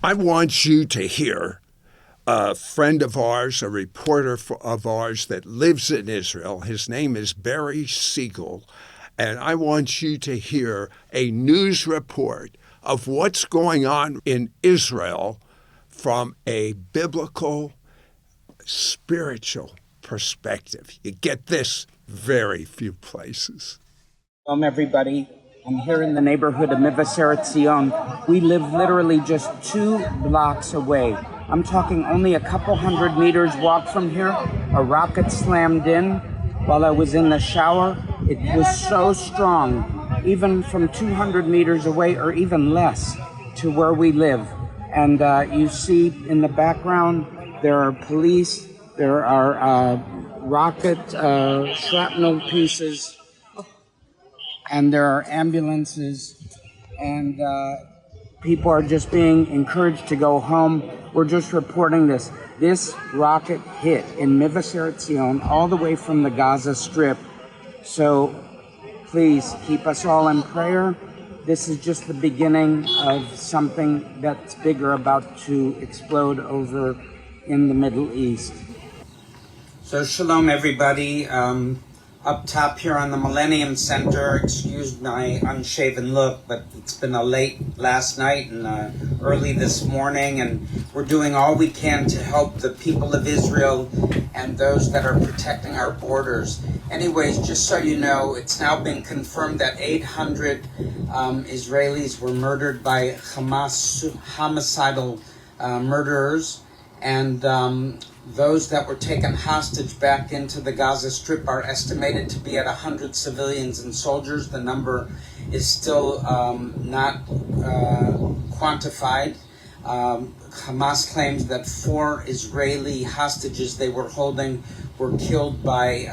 I want you to hear a friend of ours, a reporter of ours that lives in Israel. His name is Barry Segal. And I want you to hear a news report of what's going on in Israel from a biblical, spiritual perspective. You get this very few places. Everybody. I'm here in the neighborhood of Mevaseret Zion. We live literally just 2 blocks away. I'm talking only a couple hundred meters walk from here. A rocket slammed in while I was in the shower. It was so strong, even from 200 meters away or even less to where we live. And you see in the background, there are police, there are rocket shrapnel pieces, and there are ambulances, and people are just being encouraged to go home. We're just reporting this. This rocket hit in Mevaseret Zion all the way from the Gaza Strip. So please keep us all in prayer. This is just the beginning of something that's bigger about to explode over in the Middle East. So shalom, everybody. Up top here on the Millennium Center, excuse my unshaven look, but it's been a late last night and early this morning, and we're doing all we can to help the people of Israel and those that are protecting our borders. Anyways, just so you know, it's now been confirmed that 800 Israelis were murdered by Hamas homicidal murderers, and those that were taken hostage back into the Gaza Strip are estimated to be at 100 civilians and soldiers. The number is still not quantified. Hamas claims that 4 Israeli hostages they were holding were killed by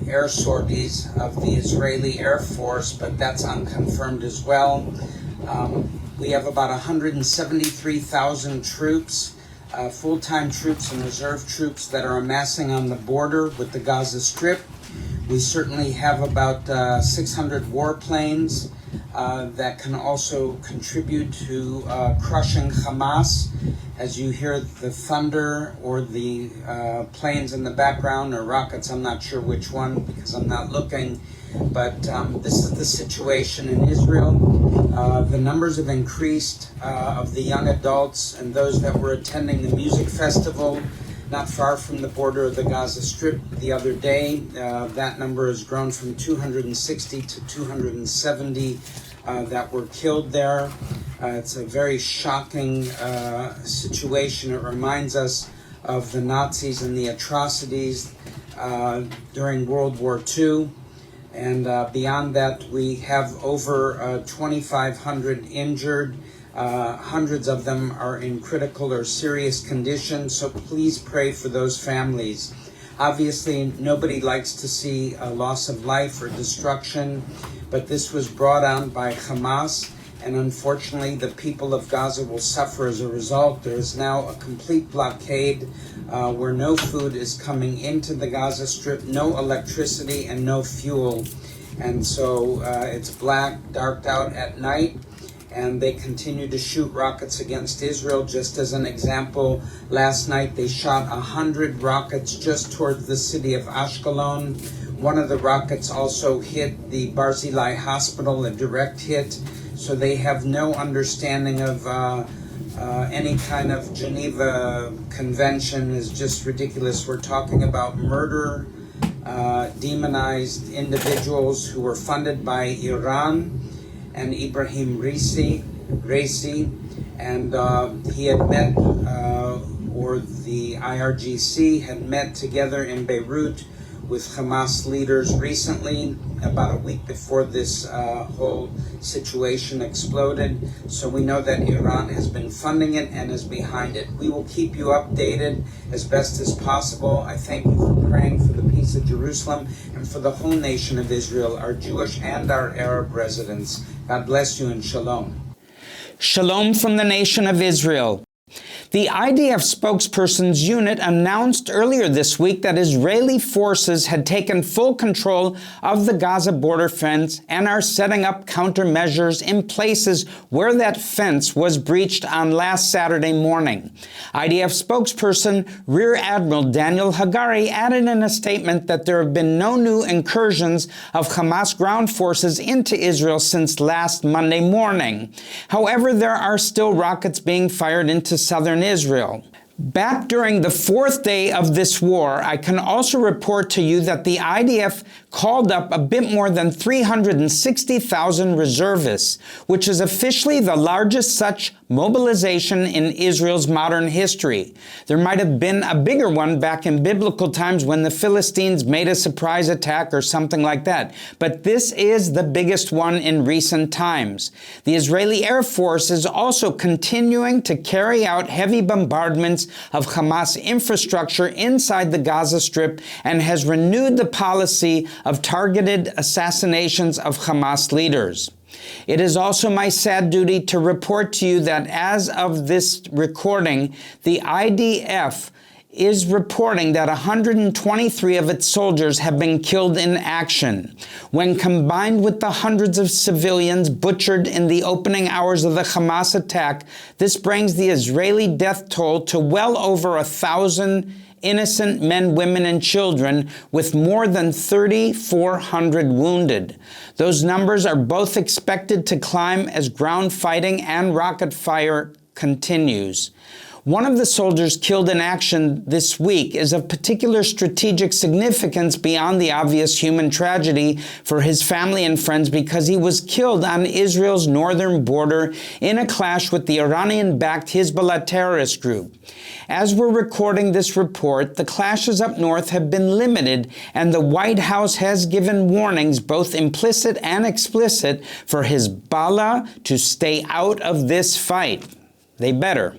air sorties of the Israeli Air Force, but that's unconfirmed as well. We have about 173,000 troops, full-time troops and reserve troops that are amassing on the border with the Gaza Strip. We certainly have about 600 warplanes that can also contribute to crushing Hamas. As you hear the thunder or the planes in the background or rockets, I'm not sure which one because I'm not looking, but this is the situation in Israel. The numbers have increased of the young adults and those that were attending the music festival not far from the border of the Gaza Strip the other day. That number has grown from 260 to 270 that were killed there. It's a very shocking situation. It reminds us of the Nazis and the atrocities during World War II. And beyond that, we have over 2,500 injured. Hundreds of them are in critical or serious condition, so please pray for those families. Obviously, nobody likes to see a loss of life or destruction, but this was brought on by Hamas, and unfortunately, the people of Gaza will suffer as a result. There is now a complete blockade where no food is coming into the Gaza Strip, no electricity, and no fuel. And so it's black, darked out at night, and they continue to shoot rockets against Israel. Just as an example, last night they shot 100 rockets just towards the city of Ashkelon. One of the rockets also hit the Barzilai hospital, a direct hit. So they have no understanding of any kind of Geneva Convention. Is just ridiculous. We're talking about murder, demonized individuals who were funded by Iran and Ibrahim Raisi, and he had met, or the IRGC had met together in Beirut with Hamas leaders recently, about a week before this whole situation exploded. So we know that Iran has been funding it and is behind it. We will keep you updated as best as possible. I thank you for praying for the peace of Jerusalem and for the whole nation of Israel, our Jewish and our Arab residents. God bless you and shalom. Shalom from the nation of Israel. The IDF spokesperson's unit announced earlier this week that Israeli forces had taken full control of the Gaza border fence and are setting up countermeasures in places where that fence was breached on last Saturday morning. IDF spokesperson Rear Admiral Daniel Hagari added in a statement that there have been no new incursions of Hamas ground forces into Israel since last Monday morning. However, there are still rockets being fired into southern Israel. Back during the fourth day of this war, I can also report to you that the IDF called up a bit more than 360,000 reservists, which is officially the largest such mobilization in Israel's modern history. There might have been a bigger one back in biblical times when the Philistines made a surprise attack or something like that, but this is the biggest one in recent times. The Israeli Air Force is also continuing to carry out heavy bombardments of Hamas infrastructure inside the Gaza Strip and has renewed the policy of targeted assassinations of Hamas leaders. It is also my sad duty to report to you that as of this recording, the IDF is reporting that 123 of its soldiers have been killed in action. When combined with the hundreds of civilians butchered in the opening hours of the Hamas attack, this brings the Israeli death toll to well over 1,000 innocent men, women, and children, with more than 3,400 wounded. Those numbers are both expected to climb as ground fighting and rocket fire continues. One of the soldiers killed in action this week is of particular strategic significance beyond the obvious human tragedy for his family and friends because he was killed on Israel's northern border in a clash with the Iranian-backed Hezbollah terrorist group. As we're recording this report, the clashes up north have been limited, and the White House has given warnings, both implicit and explicit, for Hezbollah to stay out of this fight. They better.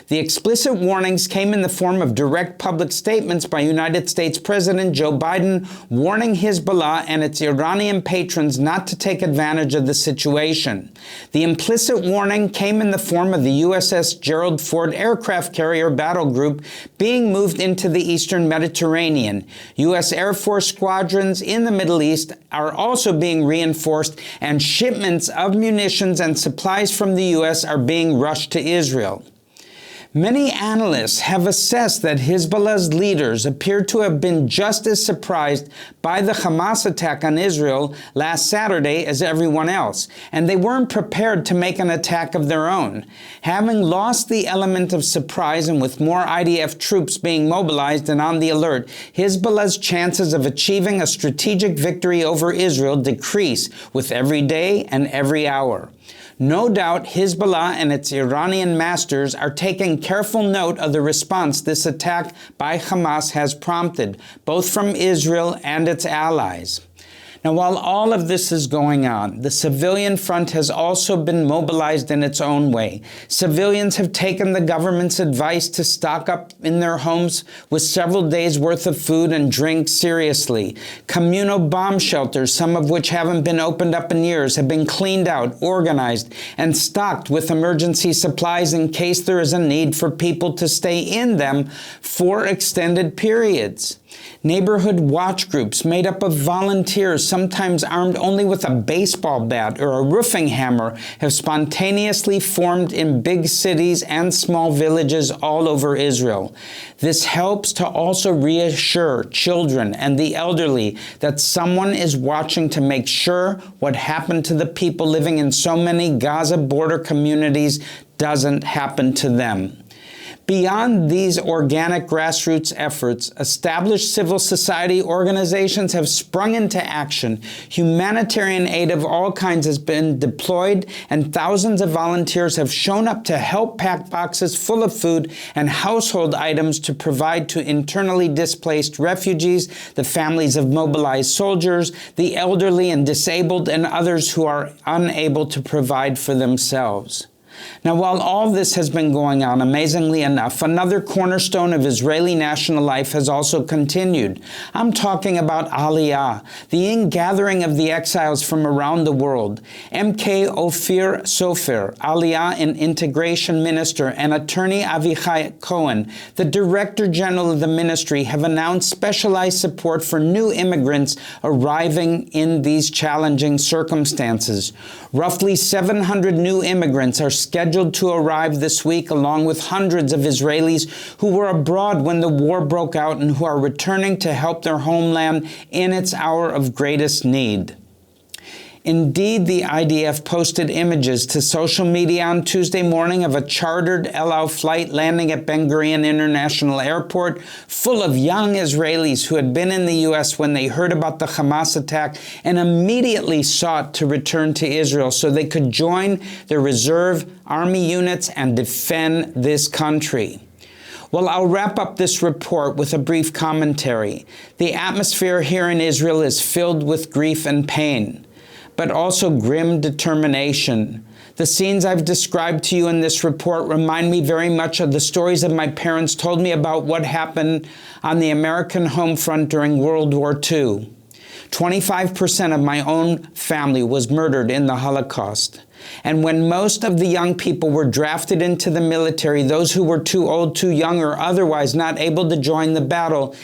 The explicit warnings came in the form of direct public statements by United States President Joe Biden warning Hezbollah and its Iranian patrons not to take advantage of the situation. The implicit warning came in the form of the USS Gerald Ford aircraft carrier battle group being moved into the eastern Mediterranean. U.S. Air Force squadrons in the Middle East are also being reinforced, and shipments of munitions and supplies from the U.S. are being rushed to Israel. Many analysts have assessed that Hezbollah's leaders appear to have been just as surprised by the Hamas attack on Israel last Saturday as everyone else, and they weren't prepared to make an attack of their own. Having lost the element of surprise and with more IDF troops being mobilized and on the alert, Hezbollah's chances of achieving a strategic victory over Israel decrease with every day and every hour. No doubt Hezbollah and its Iranian masters are taking careful note of the response this attack by Hamas has prompted, both from Israel and its allies. Now, while all of this is going on, the civilian front has also been mobilized in its own way. Civilians have taken the government's advice to stock up in their homes with several days' worth of food and drink seriously. Communal bomb shelters, some of which haven't been opened up in years, have been cleaned out, organized, and stocked with emergency supplies in case there is a need for people to stay in them for extended periods. Neighborhood watch groups made up of volunteers, sometimes armed only with a baseball bat or a roofing hammer, have spontaneously formed in big cities and small villages all over Israel. This helps to also reassure children and the elderly that someone is watching to make sure what happened to the people living in so many Gaza border communities doesn't happen to them. Beyond these organic grassroots efforts, established civil society organizations have sprung into action. Humanitarian aid of all kinds has been deployed, and thousands of volunteers have shown up to help pack boxes full of food and household items to provide to internally displaced refugees, the families of mobilized soldiers, the elderly and disabled, and others who are unable to provide for themselves. Now, while all this has been going on, amazingly enough, another cornerstone of Israeli national life has also continued. I'm talking about Aliyah, the ingathering of the exiles from around the world. MK Ophir Sofer, Aliyah and Integration Minister, and attorney Avichai Cohen, the Director General of the ministry, have announced specialized support for new immigrants arriving in these challenging circumstances. Roughly 700 new immigrants are scheduled to arrive this week, along with hundreds of Israelis who were abroad when the war broke out and who are returning to help their homeland in its hour of greatest need. Indeed, the IDF posted images to social media on Tuesday morning of a chartered El Al flight landing at Ben Gurion International Airport, full of young Israelis who had been in the U.S. when they heard about the Hamas attack and immediately sought to return to Israel so they could join their reserve army units and defend this country. Well, I'll wrap up this report with a brief commentary. The atmosphere here in Israel is filled with grief and pain, but also grim determination. The scenes I've described to you in this report remind me very much of the stories that my parents told me about what happened on the American home front during World War II. 25% of my own family was murdered in the Holocaust. And when most of the young people were drafted into the military, those who were too old, too young, or otherwise not able to join the battle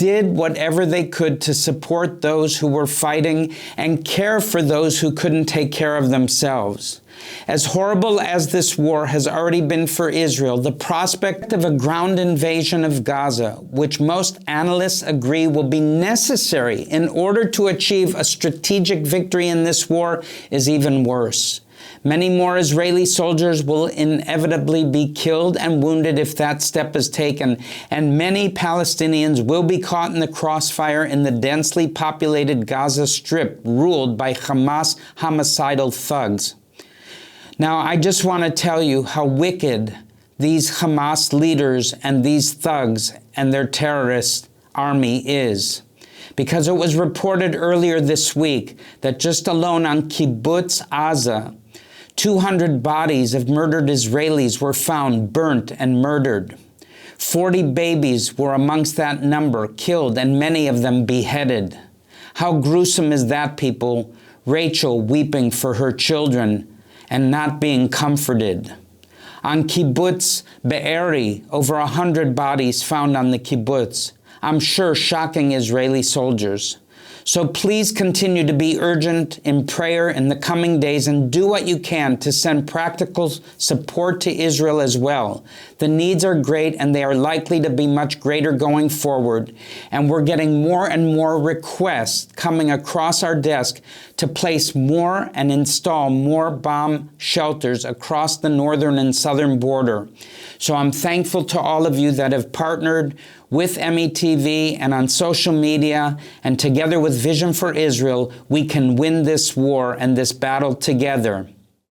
did whatever they could to support those who were fighting and care for those who couldn't take care of themselves. As horrible as this war has already been for Israel, the prospect of a ground invasion of Gaza, which most analysts agree will be necessary in order to achieve a strategic victory in this war, is even worse. Many more Israeli soldiers will inevitably be killed and wounded if that step is taken, and many Palestinians will be caught in the crossfire in the densely populated Gaza Strip, ruled by Hamas homicidal thugs. Now, I just want to tell you how wicked these Hamas leaders and these thugs and their terrorist army is, because it was reported earlier this week that just alone on Kibbutz Aza, 200 bodies of murdered Israelis were found, burnt, and murdered. 40 babies were amongst that number, killed, and many of them beheaded. How gruesome is that, people? Rachel weeping for her children and not being comforted. On Kibbutz Be'eri, over 100 bodies found on the kibbutz. I'm sure shocking Israeli soldiers. So please continue to be urgent in prayer in the coming days and do what you can to send practical support to Israel as well. The needs are great and they are likely to be much greater going forward. And we're getting more and more requests coming across our desk to place more and install more bomb shelters across the northern and southern border. So I'm thankful to all of you that have partnered with METV and on social media, and together with Vision for Israel, we can win this war and this battle together.